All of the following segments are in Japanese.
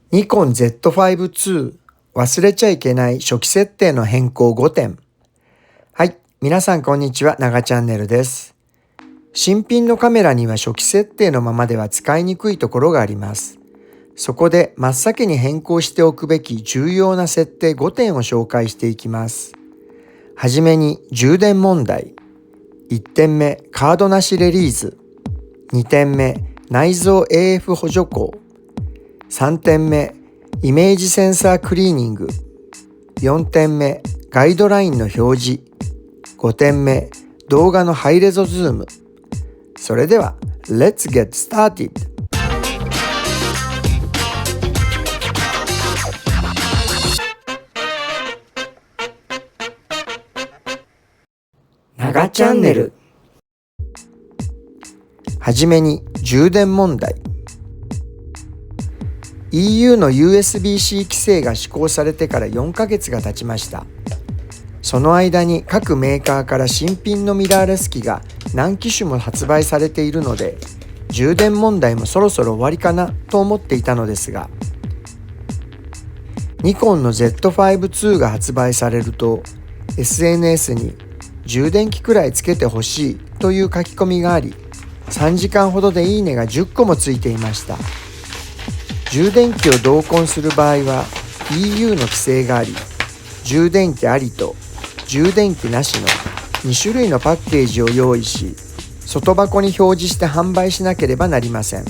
ニコン Z5-2 忘れちゃいけない初期設定の変更5点。はい、皆さんこんにちは、ながチャンネルです。新品のカメラには初期設定のままでは使いにくいところがあります。そこで真っ先に変更しておくべき重要な設定5点を紹介していきます。はじめに充電問題。1点目、カードなしレリーズ。2点目、内蔵 AF 補助口。3点目、イメージセンサークリーニング。4点目、ガイドラインの表示。5点目、動画のハイレゾズーム。それでは、Let's get started! ながチャンネル。はじめに充電問題。EU の USB-C 規制が施行されてから4ヶ月が経ちました。その間に各メーカーから新品のミラーレス機が何機種も発売されているので、充電問題もそろそろ終わりかなと思っていたのですが、ニコンの Z5-2 が発売されると、SNS に充電器くらいつけてほしいという書き込みがあり、3時間ほどでいいねが10個もついていました。充電器を同梱する場合は EU の規制があり、充電器ありと充電器なしの2種類のパッケージを用意し、外箱に表示して販売しなければなりません。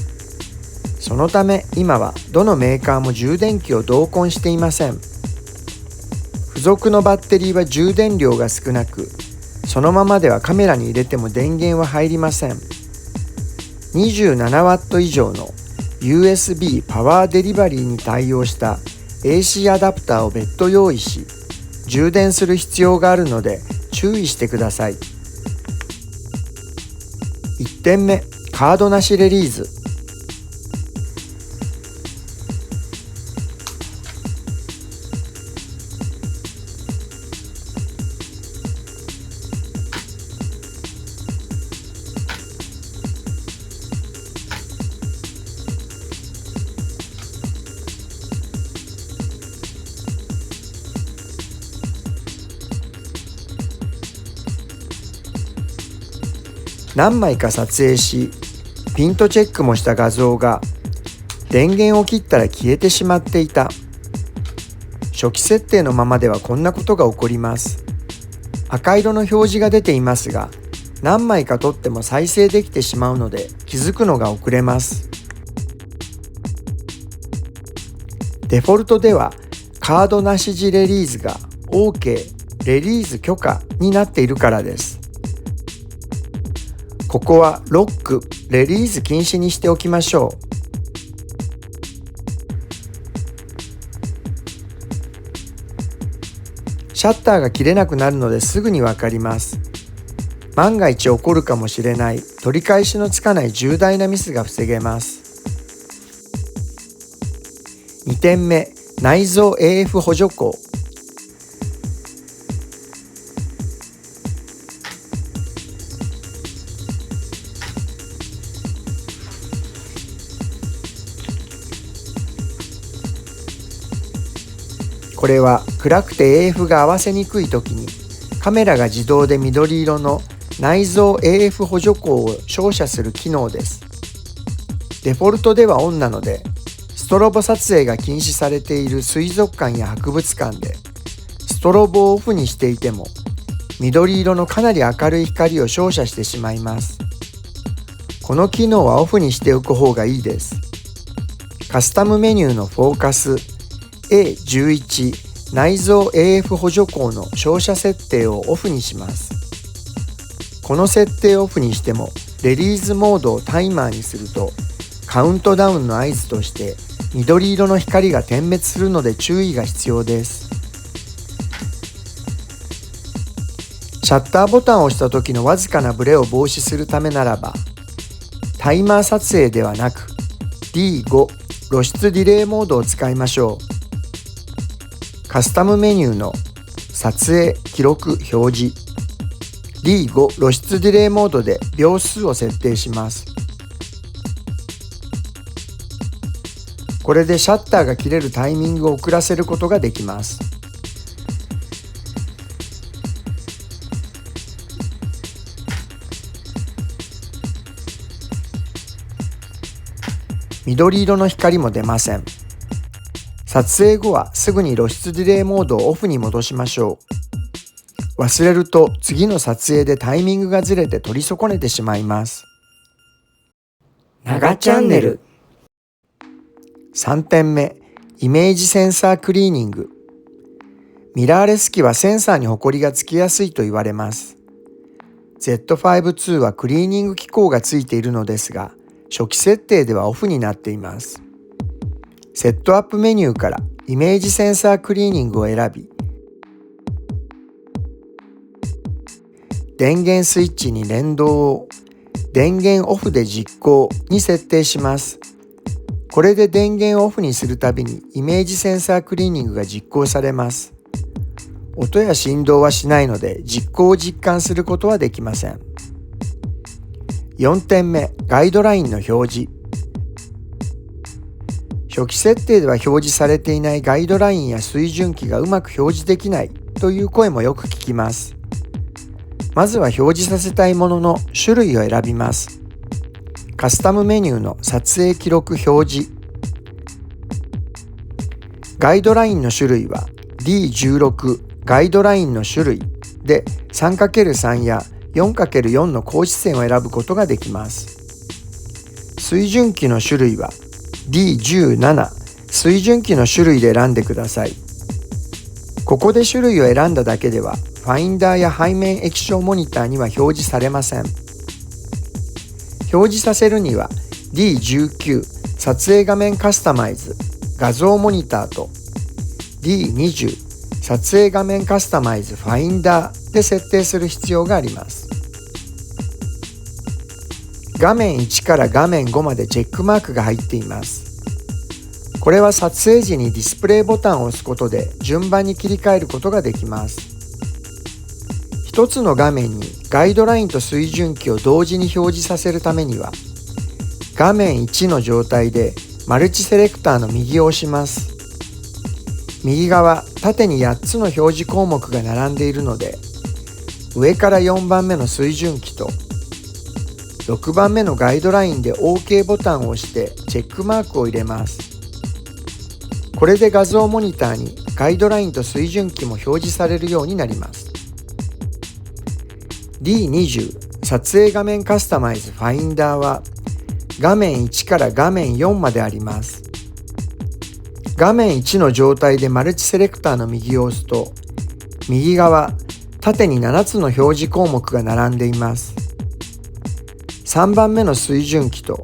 そのため今はどのメーカーも充電器を同梱していません。付属のバッテリーは充電量が少なく、そのままではカメラに入れても電源は入りません。27W 以上のUSB パワーデリバリーに対応した AC アダプターを別途用意し、充電する必要があるので注意してください。1点目、カードなしレリーズ。何枚か撮影し、ピントチェックもした画像が電源を切ったら消えてしまっていた。初期設定のままではこんなことが起こります。赤色の表示が出ていますが、何枚か撮っても再生できてしまうので気づくのが遅れます。デフォルトではカードなし時レリーズが OK、レリーズ許可になっているからです。ここはロック、レリース禁止にしておきましょう。シャッターが切れなくなるのですぐにわかります。万が一起こるかもしれない取り返しのつかない重大なミスが防げます。2点目、内蔵 AF 補助口。これは暗くて AF が合わせにくいときにカメラが自動で緑色の内蔵 AF 補助口を照射する機能です。デフォルトではオンなので、ストロボ撮影が禁止されている水族館や博物館でストロボをオフにしていても緑色のかなり明るい光を照射してしまいます。この機能はオフにしておく方がいいです。カスタムメニューのフォーカスA11 内蔵 AF 補助口の照射設定をオフにします。この設定をオフにしてもレリーズモードをタイマーにするとカウントダウンの合図として緑色の光が点滅するので注意が必要です。シャッターボタンを押した時のわずかなブレを防止するためならば、タイマー撮影ではなく D5 露出ディレイモードを使いましょう。カスタムメニューの撮影記録表示 D5 露出ディレイモードで秒数を設定します。これでシャッターが切れるタイミングを遅らせることができます。緑色の光も出ません。撮影後はすぐに露出ディレイモードをオフに戻しましょう。忘れると次の撮影でタイミングがずれて撮り損ねてしまいます。ながチャンネル。3点目、イメージセンサークリーニング。ミラーレス機はセンサーにホコリがつきやすいと言われます。Z5-2 はクリーニング機構がついているのですが、初期設定ではオフになっています。セットアップメニューからイメージセンサークリーニングを選び、電源スイッチに連動を電源オフで実行に設定します。これで電源をオフにするたびにイメージセンサークリーニングが実行されます。音や振動はしないので実行を実感することはできません。4点目、ガイドラインの表示。初期設定では表示されていないガイドラインや水準器がうまく表示できないという声もよく聞きます。まずは表示させたいものの種類を選びます。カスタムメニューの撮影記録表示。ガイドラインの種類は D16 ガイドラインの種類で 3×3 や4×4 の格子線を選ぶことができます。水準器の種類は D17 水準器の種類で選んでください。ここで種類を選んだだけではファインダーや背面液晶モニターには表示されません。表示させるには D19 撮影画面カスタマイズ画像モニターと D20 撮影画面カスタマイズファインダーで設定する必要があります。画面1から画面5までチェックマークが入っています。これは撮影時にディスプレイボタンを押すことで順番に切り替えることができます。一つの画面にガイドラインと水準器を同時に表示させるためには、画面1の状態でマルチセレクターの右を押します。右側、縦に8つの表示項目が並んでいるので、上から4番目の水準器と6番目のガイドラインで OK ボタンを押してチェックマークを入れます。これで画像モニターにガイドラインと水準器も表示されるようになります。D20 撮影画面カスタマイズファインダーは画面1から画面4まであります。画面1の状態でマルチセレクターの右を押すと、右側、縦に7つの表示項目が並んでいます。3番目の水準器と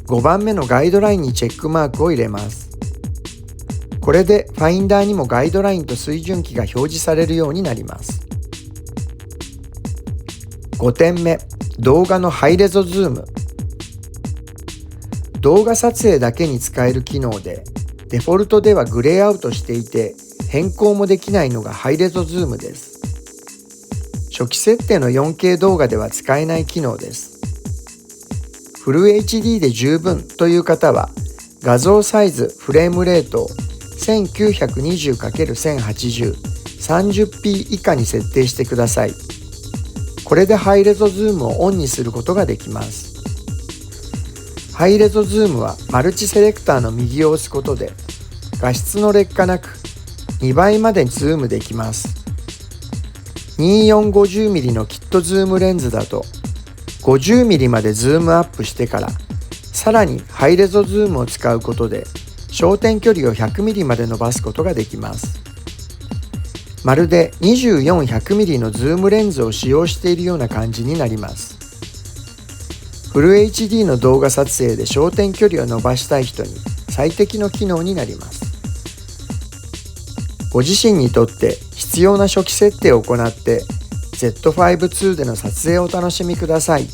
5番目のガイドラインにチェックマークを入れます。これでファインダーにもガイドラインと水準器が表示されるようになります。5点目、動画のハイレゾズーム。動画撮影だけに使える機能で、デフォルトではグレーアウトしていて変更もできないのがハイレゾズームです。初期設定の 4K 動画では使えない機能です。フル HD で十分という方は、画像サイズフレームレートを 1920×1080 30p 以下に設定してください。これでハイレゾズームをオンにすることができます。ハイレゾズームはマルチセレクターの右を押すことで画質の劣化なく2倍までズームできます。2450mm のキットズームレンズだと 50mm までズームアップしてからさらにハイレゾズームを使うことで焦点距離を 100mm まで伸ばすことができます。まるで 24-100mm のズームレンズを使用しているような感じになります。フル HD の動画撮影で焦点距離を伸ばしたい人に最適の機能になります。ご自身にとって必要な初期設定を行って Z5-2 での撮影をお楽しみください。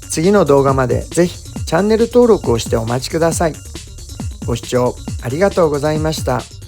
次の動画までぜひチャンネル登録をしてお待ちください。ご視聴ありがとうございました。